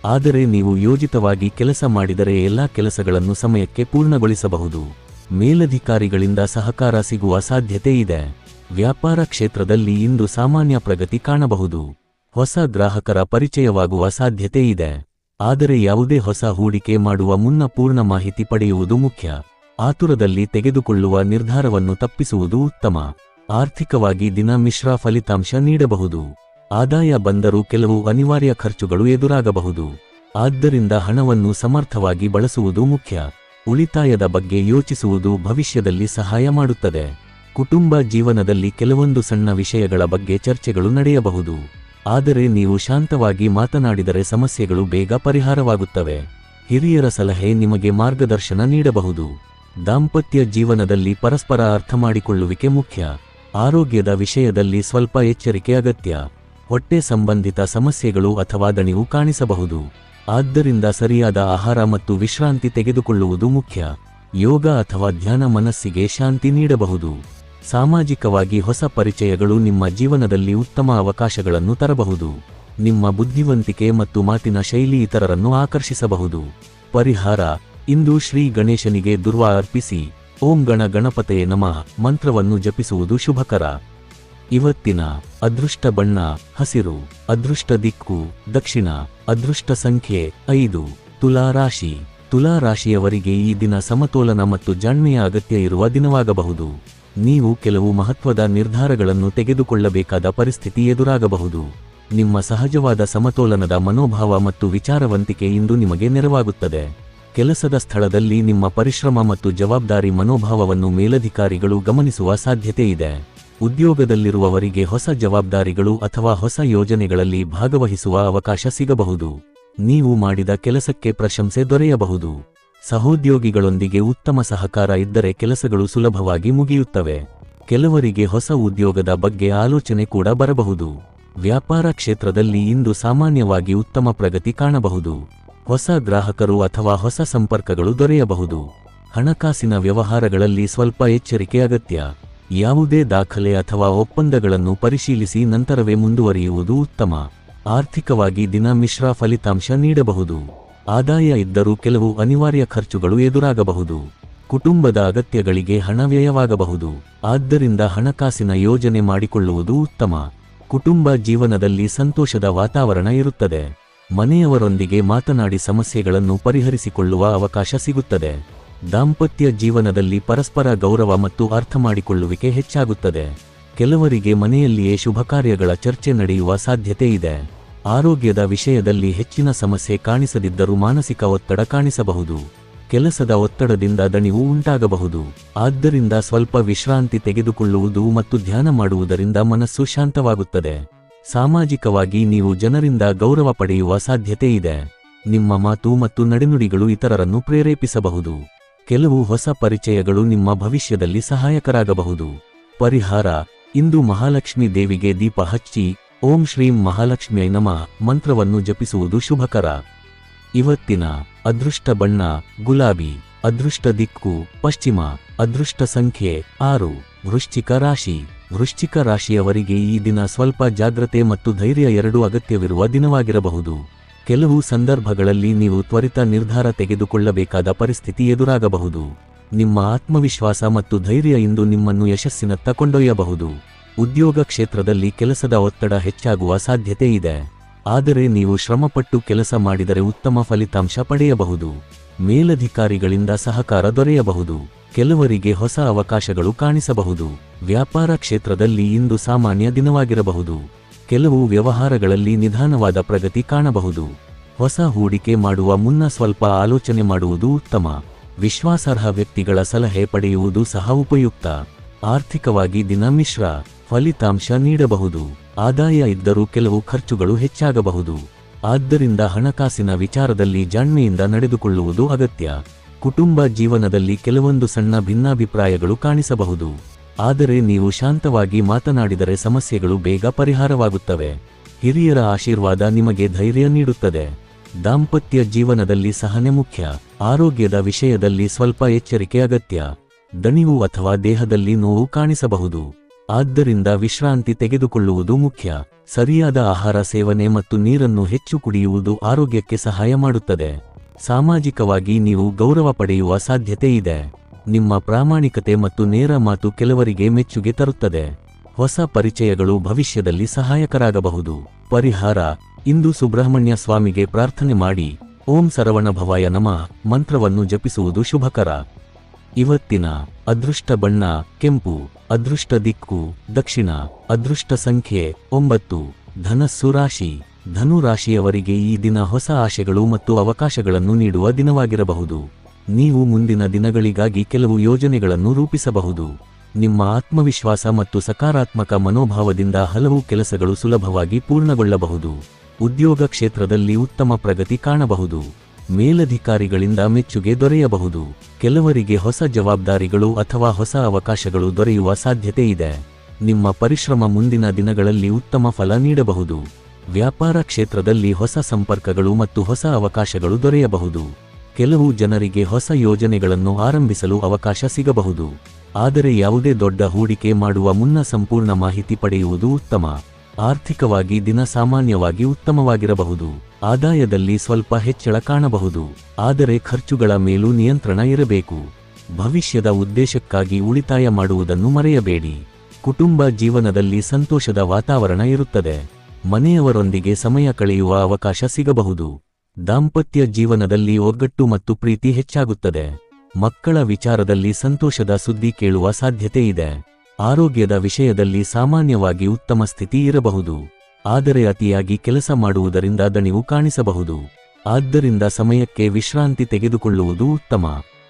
ಆದರೆ ನೀವು ಯೋಜಿತವಾಗಿ ಕೆಲಸ ಮಾಡಿದರೆ ಎಲ್ಲಾ ಕೆಲಸಗಳನ್ನು ಸಮಯಕ್ಕೆ ಪೂರ್ಣಗೊಳಿಸಬಹುದು. ಮೇಲಧಿಕಾರಿಗಳಿಂದ ಸಹಕಾರ ಸಿಗುವ ಸಾಧ್ಯತೆ ಇದೆ. ವ್ಯಾಪಾರ ಕ್ಷೇತ್ರದಲ್ಲಿ ಇಂದು ಸಾಮಾನ್ಯ ಪ್ರಗತಿ ಕಾಣಬಹುದು. ಹೊಸ ಗ್ರಾಹಕರ ಪರಿಚಯವಾಗುವ ಸಾಧ್ಯತೆ ಇದೆ. ಆದರೆ ಯಾವುದೇ ಹೊಸ ಹೂಡಿಕೆ ಮಾಡುವ ಮುನ್ನ ಪೂರ್ಣ ಮಾಹಿತಿ ಪಡೆಯುವುದು ಮುಖ್ಯ. ಆತುರದಲ್ಲಿ ತೆಗೆದುಕೊಳ್ಳುವ ನಿರ್ಧಾರವನ್ನು ತಪ್ಪಿಸುವುದು ಉತ್ತಮ. ಆರ್ಥಿಕವಾಗಿ ದಿನ ಮಿಶ್ರ ಫಲಿತಾಂಶ ನೀಡಬಹುದು. ಆದಾಯ ಬಂದರೂ ಕೆಲವು ಅನಿವಾರ್ಯ ಖರ್ಚುಗಳು ಎದುರಾಗಬಹುದು. ಆದ್ದರಿಂದ ಹಣವನ್ನು ಸಮರ್ಥವಾಗಿ ಬಳಸುವುದು ಮುಖ್ಯ. ಉಳಿತಾಯದ ಬಗ್ಗೆ ಯೋಚಿಸುವುದು ಭವಿಷ್ಯದಲ್ಲಿ ಸಹಾಯ ಮಾಡುತ್ತದೆ. ಕುಟುಂಬ ಜೀವನದಲ್ಲಿ ಕೆಲವೊಂದು ಸಣ್ಣ ವಿಷಯಗಳ ಬಗ್ಗೆ ಚರ್ಚೆಗಳು ನಡೆಯಬಹುದು. ಆದರೆ ನೀವು ಶಾಂತವಾಗಿ ಮಾತನಾಡಿದರೆ ಸಮಸ್ಯೆಗಳು ಬೇಗ ಪರಿಹಾರವಾಗುತ್ತವೆ. ಹಿರಿಯರ ಸಲಹೆ ನಿಮಗೆ ಮಾರ್ಗದರ್ಶನ ನೀಡಬಹುದು. ದಾಂಪತ್ಯ ಜೀವನದಲ್ಲಿ ಪರಸ್ಪರ ಅರ್ಥಮಾಡಿಕೊಳ್ಳುವಿಕೆ ಮುಖ್ಯ. ಆರೋಗ್ಯದ ವಿಷಯದಲ್ಲಿ ಸ್ವಲ್ಪ ಎಚ್ಚರಿಕೆ ಅಗತ್ಯ. ಹೊಟ್ಟೆ ಸಂಬಂಧಿತ ಸಮಸ್ಯೆಗಳು ಅಥವಾ ದಣಿವು ಕಾಣಿಸಬಹುದು. ಆದ್ದರಿಂದ ಸರಿಯಾದ ಆಹಾರ ಮತ್ತು ವಿಶ್ರಾಂತಿ ತೆಗೆದುಕೊಳ್ಳುವುದು ಮುಖ್ಯ. ಯೋಗ ಅಥವಾ ಧ್ಯಾನ ಮನಸ್ಸಿಗೆ ಶಾಂತಿ ನೀಡಬಹುದು. ಸಾಮಾಜಿಕವಾಗಿ ಹೊಸ ಪರಿಚಯಗಳು ನಿಮ್ಮ ಜೀವನದಲ್ಲಿ ಉತ್ತಮ ಅವಕಾಶಗಳನ್ನು ತರಬಹುದು. ನಿಮ್ಮ ಬುದ್ಧಿವಂತಿಕೆ ಮತ್ತು ಮಾತಿನ ಶೈಲಿ ಇತರರನ್ನು ಆಕರ್ಷಿಸಬಹುದು. ಪರಿಹಾರ: ಇಂದು ಶ್ರೀ ಗಣೇಶನಿಗೆ ದುರ್ವಾ ಅರ್ಪಿಸಿ ಓಂ ಗಣ ಗಣಪತಯೇ ನಮಃ ಮಂತ್ರವನ್ನು ಜಪಿಸುವುದು ಶುಭಕರ. ಇವತ್ತಿನ ಅದೃಷ್ಟ ಬಣ್ಣ ಹಸಿರು. ಅದೃಷ್ಟ ದಿಕ್ಕು ದಕ್ಷಿಣ. ಅದೃಷ್ಟ ಸಂಖ್ಯೆ 5. ತುಲಾ ರಾಶಿ. ತುಲಾ ರಾಶಿಯವರಿಗೆ ಈ ದಿನ ಸಮತೋಲನ ಮತ್ತು ಜಾಣ್ಮೆಯ ಅಗತ್ಯ ಇರುವ ದಿನವಾಗಬಹುದು. ನೀವು ಕೆಲವು ಮಹತ್ವದ ನಿರ್ಧಾರಗಳನ್ನು ತೆಗೆದುಕೊಳ್ಳಬೇಕಾದ ಪರಿಸ್ಥಿತಿ ಎದುರಾಗಬಹುದು. ನಿಮ್ಮ ಸಹಜವಾದ ಸಮತೋಲನದ ಮನೋಭಾವ ಮತ್ತು ವಿಚಾರವಂತಿಕೆ ಇಂದು ನಿಮಗೆ ನೆರವಾಗುತ್ತದೆ. ಕೆಲಸದ ಸ್ಥಳದಲ್ಲಿ ನಿಮ್ಮ ಪರಿಶ್ರಮ ಮತ್ತು ಜವಾಬ್ದಾರಿ ಮನೋಭಾವವನ್ನು ಮೇಲಧಿಕಾರಿಗಳು ಗಮನಿಸುವ ಸಾಧ್ಯತೆ ಇದೆ. ಉದ್ಯೋಗದಲ್ಲಿರುವವರಿಗೆ ಹೊಸ ಜವಾಬ್ದಾರಿಗಳು ಅಥವಾ ಹೊಸ ಯೋಜನೆಗಳಲ್ಲಿ ಭಾಗವಹಿಸುವ ಅವಕಾಶ ಸಿಗಬಹುದು. ನೀವು ಮಾಡಿದ ಕೆಲಸಕ್ಕೆ ಪ್ರಶಂಸೆ ದೊರೆಯಬಹುದು. ಸಹೋದ್ಯೋಗಿಗಳೊಂದಿಗೆ ಉತ್ತಮ ಸಹಕಾರ ಇದ್ದರೆ ಕೆಲಸಗಳು ಸುಲಭವಾಗಿ ಮುಗಿಯುತ್ತವೆ. ಕೆಲವರಿಗೆ ಹೊಸ ಉದ್ಯೋಗದ ಬಗ್ಗೆ ಆಲೋಚನೆ ಕೂಡ ಬರಬಹುದು. ವ್ಯಾಪಾರ ಕ್ಷೇತ್ರದಲ್ಲಿ ಇಂದು ಸಾಮಾನ್ಯವಾಗಿ ಉತ್ತಮ ಪ್ರಗತಿ ಕಾಣಬಹುದು. ಹೊಸ ಗ್ರಾಹಕರು ಅಥವಾ ಹೊಸ ಸಂಪರ್ಕಗಳು ದೊರೆಯಬಹುದು. ಹಣಕಾಸಿನ ವ್ಯವಹಾರಗಳಲ್ಲಿ ಸ್ವಲ್ಪ ಎಚ್ಚರಿಕೆ ಅಗತ್ಯ. ಯಾವುದೇ ದಾಖಲೆ ಅಥವಾ ಒಪ್ಪಂದಗಳನ್ನು ಪರಿಶೀಲಿಸಿ ನಂತರವೇ ಮುಂದುವರಿಯುವುದು ಉತ್ತಮ. ಆರ್ಥಿಕವಾಗಿ ದಿನ ಮಿಶ್ರ ಫಲಿತಾಂಶ ನೀಡಬಹುದು. ಆದಾಯ ಇದ್ದರೂ ಕೆಲವು ಅನಿವಾರ್ಯ ಖರ್ಚುಗಳು ಎದುರಾಗಬಹುದು. ಕುಟುಂಬದ ಅಗತ್ಯಗಳಿಗೆ ಹಣ ವ್ಯಯವಾಗಬಹುದು. ಆದ್ದರಿಂದ ಹಣಕಾಸಿನ ಯೋಜನೆ ಮಾಡಿಕೊಳ್ಳುವುದು ಉತ್ತಮ. ಕುಟುಂಬ ಜೀವನದಲ್ಲಿ ಸಂತೋಷದ ವಾತಾವರಣ ಇರುತ್ತದೆ. ಮನೆಯವರೊಂದಿಗೆ ಮಾತನಾಡಿ ಸಮಸ್ಯೆಗಳನ್ನು ಪರಿಹರಿಸಿಕೊಳ್ಳುವ ಅವಕಾಶ ಸಿಗುತ್ತದೆ. ದಾಂಪತ್ಯ ಜೀವನದಲ್ಲಿ ಪರಸ್ಪರ ಗೌರವ ಮತ್ತು ಅರ್ಥಮಾಡಿಕೊಳ್ಳುವಿಕೆ ಹೆಚ್ಚಾಗುತ್ತದೆ. ಕೆಲವರಿಗೆ ಮನೆಯಲ್ಲಿಯೇ ಶುಭಕಾರ್ಯಗಳ ಚರ್ಚೆ ನಡೆಯುವ ಸಾಧ್ಯತೆ ಇದೆ. ಆರೋಗ್ಯದ ವಿಷಯದಲ್ಲಿ ಹೆಚ್ಚಿನ ಸಮಸ್ಯೆ ಕಾಣಿಸದಿದ್ದರೂ ಮಾನಸಿಕ ಒತ್ತಡ ಕಾಣಿಸಬಹುದು. ಕೆಲಸದ ಒತ್ತಡದಿಂದ ದಣಿವು ಉಂಟಾಗಬಹುದು. ಆದ್ದರಿಂದ ಸ್ವಲ್ಪ ವಿಶ್ರಾಂತಿ ತೆಗೆದುಕೊಳ್ಳುವುದು ಮತ್ತು ಧ್ಯಾನ ಮಾಡುವುದರಿಂದ ಮನಸ್ಸು ಶಾಂತವಾಗುತ್ತದೆ. ಸಾಮಾಜಿಕವಾಗಿ ನೀವು ಜನರಿಂದ ಗೌರವ ಪಡೆಯುವ ಸಾಧ್ಯತೆ ಇದೆ. ನಿಮ್ಮ ಮಾತು ಮತ್ತು ನಡೆನುಡಿಗಳು ಇತರರನ್ನು ಪ್ರೇರೇಪಿಸಬಹುದು. ಕೆಲವು ಹೊಸ ಪರಿಚಯಗಳು ನಿಮ್ಮ ಭವಿಷ್ಯದಲ್ಲಿ ಸಹಾಯಕರಾಗಬಹುದು. ಪರಿಹಾರ: ಇಂದು ಮಹಾಲಕ್ಷ್ಮಿ ದೇವಿಗೆ ದೀಪ ಹಚ್ಚಿ ಓಂ ಶ್ರೀಂ ಮಹಾಲಕ್ಷ್ಮಿಯೈ ನಮಃ ಮಂತ್ರವನ್ನು ಜಪಿಸುವುದು ಶುಭಕರ. ಇವತ್ತಿನ ಅದೃಷ್ಟ ಬಣ್ಣ ಗುಲಾಬಿ. ಅದೃಷ್ಟ ದಿಕ್ಕು ಪಶ್ಚಿಮ. ಅದೃಷ್ಟ ಸಂಖ್ಯೆ 6. ವೃಶ್ಚಿಕ ರಾಶಿ. ವೃಶ್ಚಿಕ ರಾಶಿಯವರಿಗೆ ಈ ದಿನ ಸ್ವಲ್ಪ ಜಾಗ್ರತೆ ಮತ್ತು ಧೈರ್ಯ ಎರಡೂ ಅಗತ್ಯವಿರುವ ದಿನವಾಗಿರಬಹುದು. ಕೆಲವು ಸಂದರ್ಭಗಳಲ್ಲಿ ನೀವು ತ್ವರಿತ ನಿರ್ಧಾರ ತೆಗೆದುಕೊಳ್ಳಬೇಕಾದ ಪರಿಸ್ಥಿತಿ ಎದುರಾಗಬಹುದು. ನಿಮ್ಮ ಆತ್ಮವಿಶ್ವಾಸ ಮತ್ತು ಧೈರ್ಯ ಇಂದು ನಿಮ್ಮನ್ನು ಯಶಸ್ಸಿನತ್ತ ಕೊಂಡೊಯ್ಯಬಹುದು. ಉದ್ಯೋಗ ಕ್ಷೇತ್ರದಲ್ಲಿ ಕೆಲಸದ ಒತ್ತಡ ಹೆಚ್ಚಾಗುವ ಸಾಧ್ಯತೆ ಇದೆ. ಆದರೆ ನೀವು ಶ್ರಮಪಟ್ಟು ಕೆಲಸ ಮಾಡಿದರೆ ಉತ್ತಮ ಫಲಿತಾಂಶ ಪಡೆಯಬಹುದು. ಮೇಲಧಿಕಾರಿಗಳಿಂದ ಸಹಕಾರ ದೊರೆಯಬಹುದು. ಕೆಲವರಿಗೆ ಹೊಸ ಅವಕಾಶಗಳು ಕಾಣಿಸಬಹುದು. ವ್ಯಾಪಾರ ಕ್ಷೇತ್ರದಲ್ಲಿ ಇಂದು ಸಾಮಾನ್ಯ ದಿನವಾಗಿರಬಹುದು. ಕೆಲವು ವ್ಯವಹಾರಗಳಲ್ಲಿ ನಿಧಾನವಾದ ಪ್ರಗತಿ ಕಾಣಬಹುದು. ಹೊಸ ಹೂಡಿಕೆ ಮಾಡುವ ಮುನ್ನ ಸ್ವಲ್ಪ ಆಲೋಚನೆ ಮಾಡುವುದು ಉತ್ತಮ. ವಿಶ್ವಾಸಾರ್ಹ ವ್ಯಕ್ತಿಗಳ ಸಲಹೆ ಪಡೆಯುವುದು ಸಹ ಉಪಯುಕ್ತ. ಆರ್ಥಿಕವಾಗಿ ದಿನ ಮಿಶ್ರ ಫಲಿತಾಂಶ ನೀಡಬಹುದು. ಆದಾಯ ಇದ್ದರೂ ಕೆಲವು ಖರ್ಚುಗಳು ಹೆಚ್ಚಾಗಬಹುದು. ಆದ್ದರಿಂದ ಹಣಕಾಸಿನ ವಿಚಾರದಲ್ಲಿ ಜಾಣ್ಮೆಯಿಂದ ನಡೆದುಕೊಳ್ಳುವುದು ಅಗತ್ಯ. ಕುಟುಂಬ ಜೀವನದಲ್ಲಿ ಕೆಲವೊಂದು ಸಣ್ಣ ಭಿನ್ನಾಭಿಪ್ರಾಯಗಳು ಕಾಣಿಸಬಹುದು. ಆದರೆ ನೀವು ಶಾಂತವಾಗಿ ಮಾತನಾಡಿದರೆ ಸಮಸ್ಯೆಗಳು ಬೇಗ ಪರಿಹಾರವಾಗುತ್ತವೆ. ಹಿರಿಯರ ಆಶೀರ್ವಾದ ನಿಮಗೆ ಧೈರ್ಯ ನೀಡುತ್ತದೆ. ದಾಂಪತ್ಯ ಜೀವನದಲ್ಲಿ ಸಹನೆ ಮುಖ್ಯ. ಆರೋಗ್ಯದ ವಿಷಯದಲ್ಲಿ ಸ್ವಲ್ಪ ಎಚ್ಚರಿಕೆ ಅಗತ್ಯ. ದಣಿವು ಅಥವಾ ದೇಹದಲ್ಲಿ ನೋವು ಕಾಣಿಸಬಹುದು. ಆದ್ದರಿಂದ ವಿಶ್ರಾಂತಿ ತೆಗೆದುಕೊಳ್ಳುವುದು ಮುಖ್ಯ. ಸರಿಯಾದ ಆಹಾರ ಸೇವನೆ ಮತ್ತು ನೀರನ್ನು ಹೆಚ್ಚು ಕುಡಿಯುವುದು ಆರೋಗ್ಯಕ್ಕೆ ಸಹಾಯ ಮಾಡುತ್ತದೆ. ಸಾಮಾಜಿಕವಾಗಿ ನೀವು ಗೌರವ ಪಡೆಯುವ ಸಾಧ್ಯತೆ ಇದೆ. ನಿಮ್ಮ ಪ್ರಾಮಾಣಿಕತೆ ಮತ್ತು ನೇರ ಮಾತು ಕೆಲವರಿಗೆ ಮೆಚ್ಚುಗೆ ತರುತ್ತದೆ. ಹೊಸ ಪರಿಚಯಗಳು ಭವಿಷ್ಯದಲ್ಲಿ ಸಹಾಯಕರಾಗಬಹುದು. ಪರಿಹಾರ: ಇಂದು ಸುಬ್ರಹ್ಮಣ್ಯ ಸ್ವಾಮಿಗೆ ಪ್ರಾರ್ಥನೆ ಮಾಡಿ ಓಂ ಸರವಣಭವಾಯ ನಮಃ ಮಂತ್ರವನ್ನು ಜಪಿಸುವುದು ಶುಭಕರ. ಇವತ್ತಿನ ಅದೃಷ್ಟ ಬಣ್ಣ ಕೆಂಪು. ಅದೃಷ್ಟ ದಿಕ್ಕು ದಕ್ಷಿಣ. ಅದೃಷ್ಟ ಸಂಖ್ಯೆ 9. ಧನಸ್ಸು ರಾಶಿ. ಧನು ರಾಶಿಯವರಿಗೆ ಈ ದಿನ ಹೊಸ ಆಶೆಗಳು ಮತ್ತು ಅವಕಾಶಗಳನ್ನು ನೀಡುವ ದಿನವಾಗಿರಬಹುದು. ನೀವು ಮುಂದಿನ ದಿನಗಳಿಗಾಗಿ ಕೆಲವು ಯೋಜನೆಗಳನ್ನು ರೂಪಿಸಬಹುದು. ನಿಮ್ಮ ಆತ್ಮವಿಶ್ವಾಸ ಮತ್ತು ಸಕಾರಾತ್ಮಕ ಮನೋಭಾವದಿಂದ ಹಲವು ಕೆಲಸಗಳು ಸುಲಭವಾಗಿ ಪೂರ್ಣಗೊಳ್ಳಬಹುದು. ಉದ್ಯೋಗ ಕ್ಷೇತ್ರದಲ್ಲಿ ಉತ್ತಮ ಪ್ರಗತಿ ಕಾಣಬಹುದು. ಮೇಲಧಿಕಾರಿಗಳಿಂದ ಮೆಚ್ಚುಗೆ ದೊರೆಯಬಹುದು. ಕೆಲವರಿಗೆ ಹೊಸ ಜವಾಬ್ದಾರಿಗಳು ಅಥವಾ ಹೊಸ ಅವಕಾಶಗಳು ದೊರೆಯುವ ಸಾಧ್ಯತೆ ಇದೆ. ನಿಮ್ಮ ಪರಿಶ್ರಮ ಮುಂದಿನ ದಿನಗಳಲ್ಲಿ ಉತ್ತಮ ಫಲ ನೀಡಬಹುದು. ವ್ಯಾಪಾರ ಕ್ಷೇತ್ರದಲ್ಲಿ ಹೊಸ ಸಂಪರ್ಕಗಳು ಮತ್ತು ಹೊಸ ಅವಕಾಶಗಳು ದೊರೆಯಬಹುದು. ಕೆಲವು ಜನರಿಗೆ ಹೊಸ ಯೋಜನೆಗಳನ್ನು ಆರಂಭಿಸಲು ಅವಕಾಶ ಸಿಗಬಹುದು. ಆದರೆ ಯಾವುದೇ ದೊಡ್ಡ ಹೂಡಿಕೆ ಮಾಡುವ ಮುನ್ನ ಸಂಪೂರ್ಣ ಮಾಹಿತಿ ಪಡೆಯುವುದು ಉತ್ತಮ. ಆರ್ಥಿಕವಾಗಿ ದಿನ ಸಾಮಾನ್ಯವಾಗಿ ಉತ್ತಮವಾಗಿರಬಹುದು. ಆದಾಯದಲ್ಲಿ ಸ್ವಲ್ಪ ಹೆಚ್ಚಳ ಕಾಣಬಹುದು. ಆದರೆ ಖರ್ಚುಗಳ ಮೇಲೂ ನಿಯಂತ್ರಣ ಇರಬೇಕು. ಭವಿಷ್ಯದ ಉದ್ದೇಶಕ್ಕಾಗಿ ಉಳಿತಾಯ ಮಾಡುವುದನ್ನು ಮರೆಯಬೇಡಿ. ಕುಟುಂಬ ಜೀವನದಲ್ಲಿ ಸಂತೋಷದ ವಾತಾವರಣ ಇರುತ್ತದೆ. ಮನೆಯವರೊಂದಿಗೆ ಸಮಯ ಕಳೆಯುವ ಅವಕಾಶ ಸಿಗಬಹುದು. ದಾಂಪತ್ಯ ಜೀವನದಲ್ಲಿ ಒಗ್ಗಟ್ಟು ಮತ್ತು ಪ್ರೀತಿ ಹೆಚ್ಚಾಗುತ್ತದೆ. ಮಕ್ಕಳ ವಿಚಾರದಲ್ಲಿ ಸಂತೋಷದ ಸುದ್ದಿ ಕೇಳುವ ಸಾಧ್ಯತೆ ಇದೆ. ಆರೋಗ್ಯದ ವಿಷಯದಲ್ಲಿ ಸಾಮಾನ್ಯವಾಗಿ ಉತ್ತಮ ಸ್ಥಿತಿ ಇರಬಹುದು. ಆದರೆ ಅತಿಯಾಗಿ ಕೆಲಸ ಮಾಡುವುದರಿಂದ ದಣಿವು ಕಾಣಿಸಬಹುದು. ಆದ್ದರಿಂದ ಸಮಯಕ್ಕೆ ವಿಶ್ರಾಂತಿ ತೆಗೆದುಕೊಳ್ಳುವುದು ಉತ್ತಮ.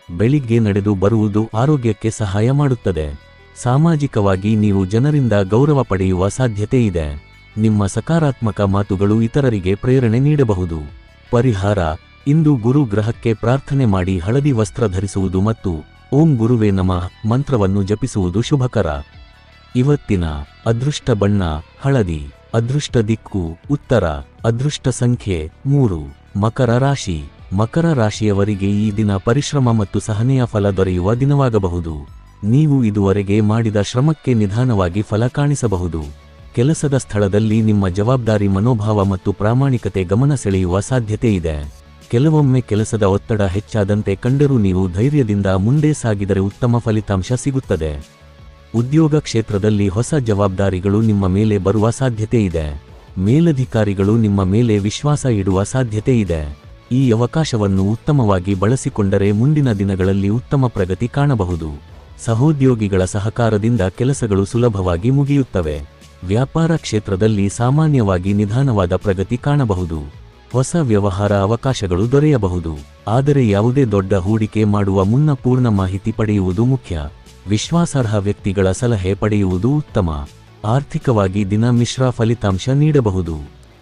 ಬೆಳಿಗ್ಗೆ ನಡೆದು ಬರುವುದು ಆರೋಗ್ಯಕ್ಕೆ ಸಹಾಯ ಮಾಡುತ್ತದೆ. ಸಾಮಾಜಿಕವಾಗಿ ನೀವು ಜನರಿಂದ ಗೌರವ ಪಡೆಯುವ ಸಾಧ್ಯತೆ ಇದೆ. ನಿಮ್ಮ ಸಕಾರಾತ್ಮಕ ಮಾತುಗಳು ಇತರರಿಗೆ ಪ್ರೇರಣೆ ನೀಡಬಹುದು. ಪರಿಹಾರ: ಇಂದು ಗುರು ಗ್ರಹಕ್ಕೆ ಪ್ರಾರ್ಥನೆ ಮಾಡಿ ಹಳದಿ ವಸ್ತ್ರ ಧರಿಸುವುದು ಮತ್ತು ಓಂ ಗುರುವೇ ನಮಃ ಮಂತ್ರವನ್ನು ಜಪಿಸುವುದು ಶುಭಕರ. ಇವತ್ತಿನ ಅದೃಷ್ಟ ಬಣ್ಣ ಹಳದಿ. ಅದೃಷ್ಟ ದಿಕ್ಕು ಉತ್ತರ. ಅದೃಷ್ಟ ಸಂಖ್ಯೆ 3. ಮಕರ ರಾಶಿ. ಮಕರ ರಾಶಿಯವರಿಗೆ ಈ ದಿನ ಪರಿಶ್ರಮ ಮತ್ತು ಸಹನೆಯ ಫಲ ದೊರೆಯುವ ದಿನವಾಗಬಹುದು. ನೀವು ಇದುವರೆಗೆ ಮಾಡಿದ ಶ್ರಮಕ್ಕೆ ನಿಧಾನವಾಗಿ ಫಲ ಕಾಣಿಸಬಹುದು. ಕೆಲಸದ ಸ್ಥಳದಲ್ಲಿ ನಿಮ್ಮ ಜವಾಬ್ದಾರಿ ಮನೋಭಾವ ಮತ್ತು ಪ್ರಾಮಾಣಿಕತೆ ಗಮನ ಸೆಳೆಯುವ ಸಾಧ್ಯತೆ ಇದೆ. ಕೆಲವೊಮ್ಮೆ ಕೆಲಸದ ಒತ್ತಡ ಹೆಚ್ಚಾದಂತೆ ಕಂಡರೂ ನೀವು ಧೈರ್ಯದಿಂದ ಮುಂದೆ ಸಾಗಿದರೆ ಉತ್ತಮ ಫಲಿತಾಂಶ ಸಿಗುತ್ತದೆ. ಉದ್ಯೋಗ ಕ್ಷೇತ್ರದಲ್ಲಿ ಹೊಸ ಜವಾಬ್ದಾರಿಗಳು ನಿಮ್ಮ ಮೇಲೆ ಬರುವ ಸಾಧ್ಯತೆ ಇದೆ. ಮೇಲಧಿಕಾರಿಗಳು ನಿಮ್ಮ ಮೇಲೆ ವಿಶ್ವಾಸ ಇಡುವ ಸಾಧ್ಯತೆ ಇದೆ. ಈ ಅವಕಾಶವನ್ನು ಉತ್ತಮವಾಗಿ ಬಳಸಿಕೊಂಡರೆ ಮುಂದಿನ ದಿನಗಳಲ್ಲಿ ಉತ್ತಮ ಪ್ರಗತಿ ಕಾಣಬಹುದು. ಸಹೋದ್ಯೋಗಿಗಳ ಸಹಕಾರದಿಂದ ಕೆಲಸಗಳು ಸುಲಭವಾಗಿ ಮುಗಿಯುತ್ತವೆ. ವ್ಯಾಪಾರ ಕ್ಷೇತ್ರದಲ್ಲಿ ಸಾಮಾನ್ಯವಾಗಿ ನಿಧಾನವಾದ ಪ್ರಗತಿ ಕಾಣಬಹುದು. ಹೊಸ ವ್ಯವಹಾರ ಅವಕಾಶಗಳು ದೊರೆಯಬಹುದು. ಆದರೆ ಯಾವುದೇ ದೊಡ್ಡ ಹೂಡಿಕೆ ಮಾಡುವ ಮುನ್ನ ಪೂರ್ಣ ಮಾಹಿತಿ ಪಡೆಯುವುದು ಮುಖ್ಯ. ವಿಶ್ವಾಸಾರ್ಹ ವ್ಯಕ್ತಿಗಳ ಸಲಹೆ ಪಡೆಯುವುದು ಉತ್ತಮ. ಆರ್ಥಿಕವಾಗಿ ದಿನ ಮಿಶ್ರ ಫಲಿತಾಂಶ ನೀಡಬಹುದು.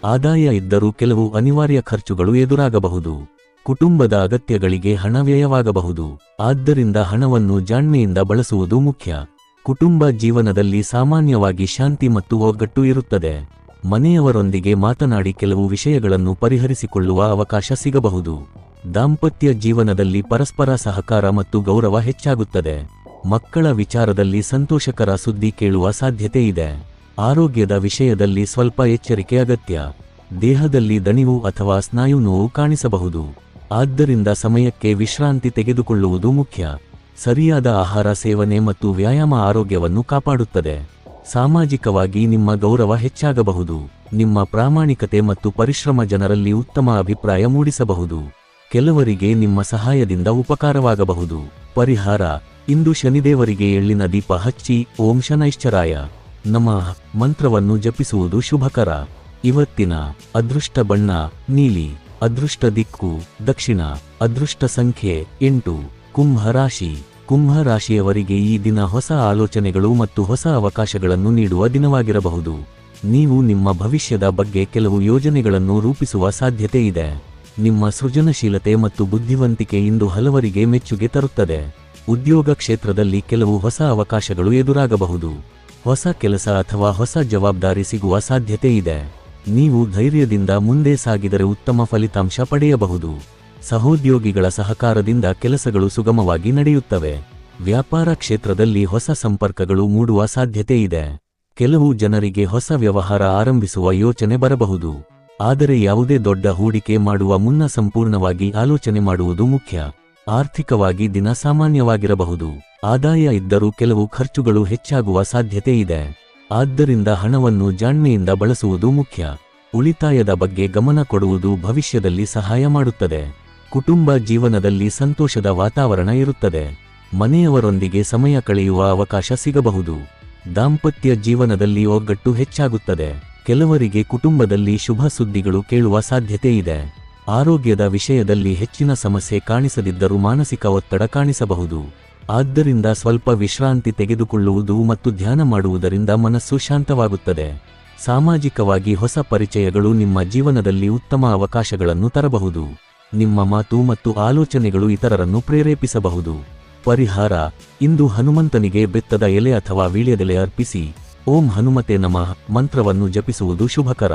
ಆದಾಯ ಇದ್ದರೂ ಕೆಲವು ಅನಿವಾರ್ಯ ಖರ್ಚುಗಳು ಎದುರಾಗಬಹುದು. ಕುಟುಂಬದ ಅಗತ್ಯಗಳಿಗೆ ಹಣ ವ್ಯಯವಾಗಬಹುದು. ಆದ್ದರಿಂದ ಹಣವನ್ನು ಜಾಣ್ಮೆಯಿಂದ ಬಳಸುವುದು ಮುಖ್ಯ. ಕುಟುಂಬ ಜೀವನದಲ್ಲಿ ಸಾಮಾನ್ಯವಾಗಿ ಶಾಂತಿ ಮತ್ತು ಒಗ್ಗಟ್ಟು ಇರುತ್ತದೆ. ಮನೆಯವರೊಂದಿಗೆ ಮಾತನಾಡಿ ಕೆಲವು ವಿಷಯಗಳನ್ನು ಪರಿಹರಿಸಿಕೊಳ್ಳುವ ಅವಕಾಶ ಸಿಗಬಹುದು. ದಾಂಪತ್ಯ ಜೀವನದಲ್ಲಿ ಪರಸ್ಪರ ಸಹಕಾರ ಮತ್ತು ಗೌರವ ಹೆಚ್ಚಾಗುತ್ತದೆ. ಮಕ್ಕಳ ವಿಚಾರದಲ್ಲಿ ಸಂತೋಷಕರ ಸುದ್ದಿ ಕೇಳುವ ಸಾಧ್ಯತೆ ಇದೆ. ಆರೋಗ್ಯದ ವಿಷಯದಲ್ಲಿ ಸ್ವಲ್ಪ ಎಚ್ಚರಿಕೆ ಅಗತ್ಯ. ದೇಹದಲ್ಲಿ ದಣಿವು ಅಥವಾ ಸ್ನಾಯು ನೋವು ಕಾಣಿಸಬಹುದು. ಆದ್ದರಿಂದ ಸಮಯಕ್ಕೆ ವಿಶ್ರಾಂತಿ ತೆಗೆದುಕೊಳ್ಳುವುದು ಮುಖ್ಯ. ಸರಿಯಾದ ಆಹಾರ ಸೇವನೆ ಮತ್ತು ವ್ಯಾಯಾಮ ಆರೋಗ್ಯವನ್ನು ಕಾಪಾಡುತ್ತದೆ. ಸಾಮಾಜಿಕವಾಗಿ ನಿಮ್ಮ ಗೌರವ ಹೆಚ್ಚಾಗಬಹುದು. ನಿಮ್ಮ ಪ್ರಾಮಾಣಿಕತೆ ಮತ್ತು ಪರಿಶ್ರಮ ಜನರಲ್ಲಿ ಉತ್ತಮ ಅಭಿಪ್ರಾಯ ಮೂಡಿಸಬಹುದು. ಕೆಲವರಿಗೆ ನಿಮ್ಮ ಸಹಾಯದಿಂದ ಉಪಕಾರವಾಗಬಹುದು. ಪರಿಹಾರ: ಇಂದು ಶನಿದೇವರಿಗೆ ಎಳ್ಳಿನ ದೀಪ ಹಚ್ಚಿ ಓಂ ಶನೈಶ್ಚರಾಯ ನಮಃ ಮಂತ್ರವನ್ನು ಜಪಿಸುವುದು ಶುಭಕರ. ಇವತ್ತಿನ ಅದೃಷ್ಟ ಬಣ್ಣ ನೀಲಿ. ಅದೃಷ್ಟ ದಿಕ್ಕು ದಕ್ಷಿಣ. ಅದೃಷ್ಟ ಸಂಖ್ಯೆ 8. ಕುಂಭ ರಾಶಿ. ಕುಂಭ ರಾಶಿಯವರಿಗೆ ಈ ದಿನ ಹೊಸ ಆಲೋಚನೆಗಳು ಮತ್ತು ಹೊಸ ಅವಕಾಶಗಳನ್ನು ನೀಡುವ ದಿನವಾಗಿರಬಹುದು. ನೀವು ನಿಮ್ಮ ಭವಿಷ್ಯದ ಬಗ್ಗೆ ಕೆಲವು ಯೋಜನೆಗಳನ್ನು ರೂಪಿಸುವ ಸಾಧ್ಯತೆ ಇದೆ. ನಿಮ್ಮ ಸೃಜನಶೀಲತೆ ಮತ್ತು ಬುದ್ಧಿವಂತಿಕೆ ಇಂದು ಹಲವರಿಗೆ ಮೆಚ್ಚುಗೆ ತರುತ್ತದೆ. ಉದ್ಯೋಗ ಕ್ಷೇತ್ರದಲ್ಲಿ ಕೆಲವು ಹೊಸ ಅವಕಾಶಗಳು ಎದುರಾಗಬಹುದು. ಹೊಸ ಕೆಲಸ ಅಥವಾ ಹೊಸ ಜವಾಬ್ದಾರಿ ಸಿಗುವ ಸಾಧ್ಯತೆ ಇದೆ. ನೀವು ಧೈರ್ಯದಿಂದ ಮುಂದೆ ಸಾಗಿದರೆ ಉತ್ತಮ ಫಲಿತಾಂಶ ಪಡೆಯಬಹುದು. ಸಹೋದ್ಯೋಗಿಗಳ ಸಹಕಾರದಿಂದ ಕೆಲಸಗಳು ಸುಗಮವಾಗಿ ನಡೆಯುತ್ತವೆ. ವ್ಯಾಪಾರ ಕ್ಷೇತ್ರದಲ್ಲಿ ಹೊಸ ಸಂಪರ್ಕಗಳು ಮೂಡುವ ಸಾಧ್ಯತೆ ಇದೆ. ಕೆಲವು ಜನರಿಗೆ ಹೊಸ ವ್ಯವಹಾರ ಆರಂಭಿಸುವ ಯೋಚನೆ ಬರಬಹುದು. ಆದರೆ ಯಾವುದೇ ದೊಡ್ಡ ಹೂಡಿಕೆ ಮಾಡುವ ಮುನ್ನ ಸಂಪೂರ್ಣವಾಗಿ ಆಲೋಚನೆ ಮಾಡುವುದು ಮುಖ್ಯ. ಆರ್ಥಿಕವಾಗಿ ದಿನ ಸಾಮಾನ್ಯವಾಗಿರಬಹುದು. ಆದಾಯ ಇದ್ದರೂ ಕೆಲವು ಖರ್ಚುಗಳು ಹೆಚ್ಚಾಗುವ ಸಾಧ್ಯತೆ ಇದೆ. ಆದ್ದರಿಂದ ಹಣವನ್ನು ಜಾಣ್ಮೆಯಿಂದ ಬಳಸುವುದು ಮುಖ್ಯ. ಉಳಿತಾಯದ ಬಗ್ಗೆ ಗಮನ ಕೊಡುವುದು ಭವಿಷ್ಯದಲ್ಲಿ ಸಹಾಯ ಮಾಡುತ್ತದೆ. ಕುಟುಂಬ ಜೀವನದಲ್ಲಿ ಸಂತೋಷದ ವಾತಾವರಣ ಇರುತ್ತದೆ. ಮನೆಯವರೊಂದಿಗೆ ಸಮಯ ಕಳೆಯುವ ಅವಕಾಶ ಸಿಗಬಹುದು. ದಾಂಪತ್ಯ ಜೀವನದಲ್ಲಿ ಒಗ್ಗಟ್ಟು ಹೆಚ್ಚಾಗುತ್ತದೆ. ಕೆಲವರಿಗೆ ಕುಟುಂಬದಲ್ಲಿ ಶುಭ ಸುದ್ದಿಗಳು ಕೇಳುವ ಸಾಧ್ಯತೆ ಇದೆ. ಆರೋಗ್ಯದ ವಿಷಯದಲ್ಲಿ ಹೆಚ್ಚಿನ ಸಮಸ್ಯೆ ಕಾಣಿಸದಿದ್ದರೂ ಮಾನಸಿಕ ಒತ್ತಡ ಕಾಣಿಸಬಹುದು. ಆದ್ದರಿಂದ ಸ್ವಲ್ಪ ವಿಶ್ರಾಂತಿ ತೆಗೆದುಕೊಳ್ಳುವುದು ಮತ್ತು ಧ್ಯಾನ ಮಾಡುವುದರಿಂದ ಮನಸ್ಸು ಶಾಂತವಾಗುತ್ತದೆ. ಸಾಮಾಜಿಕವಾಗಿ ಹೊಸ ಪರಿಚಯಗಳು ನಿಮ್ಮ ಜೀವನದಲ್ಲಿ ಉತ್ತಮ ಅವಕಾಶಗಳನ್ನು ತರಬಹುದು. ನಿಮ್ಮ ಮಾತು ಮತ್ತು ಆಲೋಚನೆಗಳು ಇತರರನ್ನು ಪ್ರೇರೇಪಿಸಬಹುದು. ಪರಿಹಾರ: ಇಂದು ಹನುಮಂತನಿಗೆ ಬೆತ್ತದ ಎಲೆ ಅಥವಾ ವೀಳ್ಯದೆಲೆ ಅರ್ಪಿಸಿ ಓಂ ಹನುಮತೆ ನಮಃ ಮಂತ್ರವನ್ನು ಜಪಿಸುವುದು ಶುಭಕರ.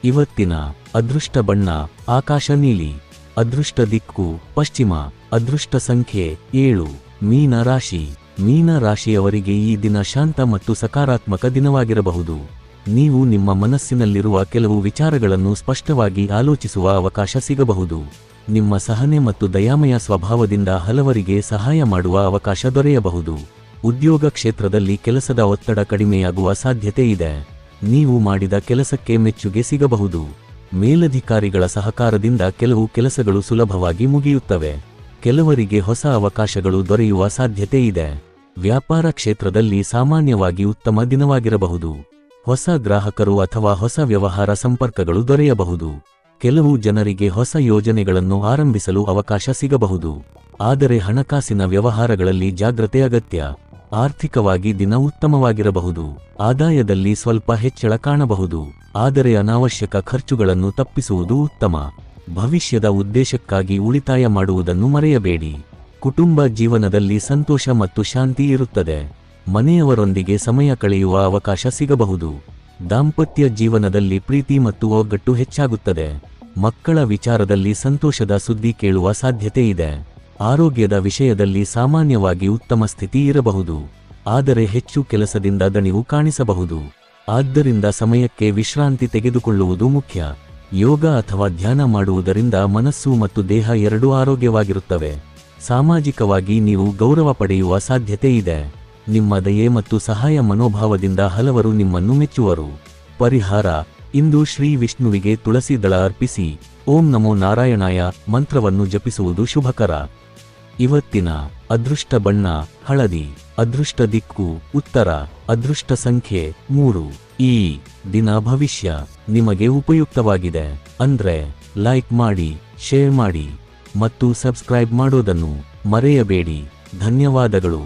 ಇವತ್ತಿನ ಅದೃಷ್ಟ ಬಣ್ಣ ಆಕಾಶ ನೀಲಿ. ಅದೃಷ್ಟ ದಿಕ್ಕು ಪಶ್ಚಿಮ. ಅದೃಷ್ಟ ಸಂಖ್ಯೆ 7. ಮೀನ ರಾಶಿ. ಮೀನ ರಾಶಿಯವರಿಗೆ ಈ ದಿನ ಶಾಂತ ಮತ್ತು ಸಕಾರಾತ್ಮಕ ದಿನವಾಗಿರಬಹುದು. ನೀವು ನಿಮ್ಮ ಮನಸ್ಸಿನಲ್ಲಿರುವ ಕೆಲವು ವಿಚಾರಗಳನ್ನು ಸ್ಪಷ್ಟವಾಗಿ ಆಲೋಚಿಸುವ ಅವಕಾಶ ಸಿಗಬಹುದು. ನಿಮ್ಮ ಸಹನೆ ಮತ್ತು ದಯಾಮಯ ಸ್ವಭಾವದಿಂದ ಹಲವರಿಗೆ ಸಹಾಯ ಮಾಡುವ ಅವಕಾಶ ದೊರೆಯಬಹುದು. ಉದ್ಯೋಗ ಕ್ಷೇತ್ರದಲ್ಲಿ ಕೆಲಸದ ಒತ್ತಡ ಕಡಿಮೆಯಾಗುವ ಸಾಧ್ಯತೆ ಇದೆ. ನೀವು ಮಾಡಿದ ಕೆಲಸಕ್ಕೆ ಮೆಚ್ಚುಗೆ ಸಿಗಬಹುದು. ಮೇಲಧಿಕಾರಿಗಳ ಸಹಕಾರದಿಂದ ಕೆಲವು ಕೆಲಸಗಳು ಸುಲಭವಾಗಿ ಮುಗಿಯುತ್ತವೆ. ಕೆಲವರಿಗೆ ಹೊಸ ಅವಕಾಶಗಳು ದೊರೆಯುವ ಸಾಧ್ಯತೆ ಇದೆ. ವ್ಯಾಪಾರ ಕ್ಷೇತ್ರದಲ್ಲಿ ಸಾಮಾನ್ಯವಾಗಿ ಉತ್ತಮ ದಿನವಾಗಿರಬಹುದು. ಹೊಸ ಗ್ರಾಹಕರು ಅಥವಾ ಹೊಸ ವ್ಯವಹಾರ ಸಂಪರ್ಕಗಳು ದೊರೆಯಬಹುದು. ಕೆಲವು ಜನರಿಗೆ ಹೊಸ ಯೋಜನೆಗಳನ್ನು ಆರಂಭಿಸಲು ಅವಕಾಶ ಸಿಗಬಹುದು. ಆದರೆ ಹಣಕಾಸಿನ ವ್ಯವಹಾರಗಳಲ್ಲಿ ಜಾಗ್ರತೆ ಅಗತ್ಯ. ಆರ್ಥಿಕವಾಗಿ ದಿನ ಉತ್ತಮವಾಗಿರಬಹುದು. ಆದಾಯದಲ್ಲಿ ಸ್ವಲ್ಪ ಹೆಚ್ಚಳ ಕಾಣಬಹುದು. ಆದರೆ ಅನಾವಶ್ಯಕ ಖರ್ಚುಗಳನ್ನು ತಪ್ಪಿಸುವುದು ಉತ್ತಮ. ಭವಿಷ್ಯದ ಉದ್ದೇಶಕ್ಕಾಗಿ ಉಳಿತಾಯ ಮಾಡುವುದನ್ನು ಮರೆಯಬೇಡಿ. ಕುಟುಂಬ ಜೀವನದಲ್ಲಿ ಸಂತೋಷ ಮತ್ತು ಶಾಂತಿ ಇರುತ್ತದೆ. ಮನೆಯವರೊಂದಿಗೆ ಸಮಯ ಕಳೆಯುವ ಅವಕಾಶ ಸಿಗಬಹುದು. ದಾಂಪತ್ಯ ಜೀವನದಲ್ಲಿ ಪ್ರೀತಿ ಮತ್ತು ಒಗ್ಗಟ್ಟು ಹೆಚ್ಚಾಗುತ್ತದೆ. ಮಕ್ಕಳ ವಿಚಾರದಲ್ಲಿ ಸಂತೋಷದ ಸುದ್ದಿ ಕೇಳುವ ಸಾಧ್ಯತೆ ಇದೆ. ಆರೋಗ್ಯದ ವಿಷಯದಲ್ಲಿ ಸಾಮಾನ್ಯವಾಗಿ ಉತ್ತಮ ಸ್ಥಿತಿ ಇರಬಹುದು. ಆದರೆ ಹೆಚ್ಚು ಕೆಲಸದಿಂದ ದಣಿವು ಕಾಣಿಸಬಹುದು. ಆದ್ದರಿಂದ ಸಮಯಕ್ಕೆ ವಿಶ್ರಾಂತಿ ತೆಗೆದುಕೊಳ್ಳುವುದು ಮುಖ್ಯ. ಯೋಗ ಅಥವಾ ಧ್ಯಾನ ಮಾಡುವುದರಿಂದ ಮನಸ್ಸು ಮತ್ತು ದೇಹ ಎರಡೂ ಆರೋಗ್ಯವಾಗಿರುತ್ತವೆ. ಸಾಮಾಜಿಕವಾಗಿ ನೀವು ಗೌರವ ಪಡೆಯುವ ಸಾಧ್ಯತೆ ಇದೆ. ನಿಮ್ಮ ದಯೆ ಮತ್ತು ಸಹಾಯ ಮನೋಭಾವದಿಂದ ಹಲವರು ನಿಮ್ಮನ್ನು ಮೆಚ್ಚುವರು. ಪರಿಹಾರ: ಇಂದು ಶ್ರೀ ವಿಷ್ಣುವಿಗೆ ತುಳಸಿ ದಳ ಅರ್ಪಿಸಿ ಓಂ ನಮೋ ನಾರಾಯಣಾಯ ಮಂತ್ರವನ್ನು ಜಪಿಸುವುದು ಶುಭಕರ. ಇವತ್ತಿನ ಅದೃಷ್ಟ ಬಣ್ಣ ಹಳದಿ. ಅದೃಷ್ಟ ದಿಕ್ಕು ಉತ್ತರ. ಅದೃಷ್ಟ ಸಂಖ್ಯೆ 3. ಈ ದಿನ ಭವಿಷ್ಯ ನಿಮಗೆ ಉಪಯುಕ್ತವಾಗಿದೆ ಅಂದ್ರೆ ಲೈಕ್ ಮಾಡಿ, ಶೇರ್ ಮಾಡಿ ಮತ್ತು ಸಬ್ಸ್ಕ್ರೈಬ್ ಮಾಡೋದನ್ನು ಮರೆಯಬೇಡಿ. ಧನ್ಯವಾದಗಳು.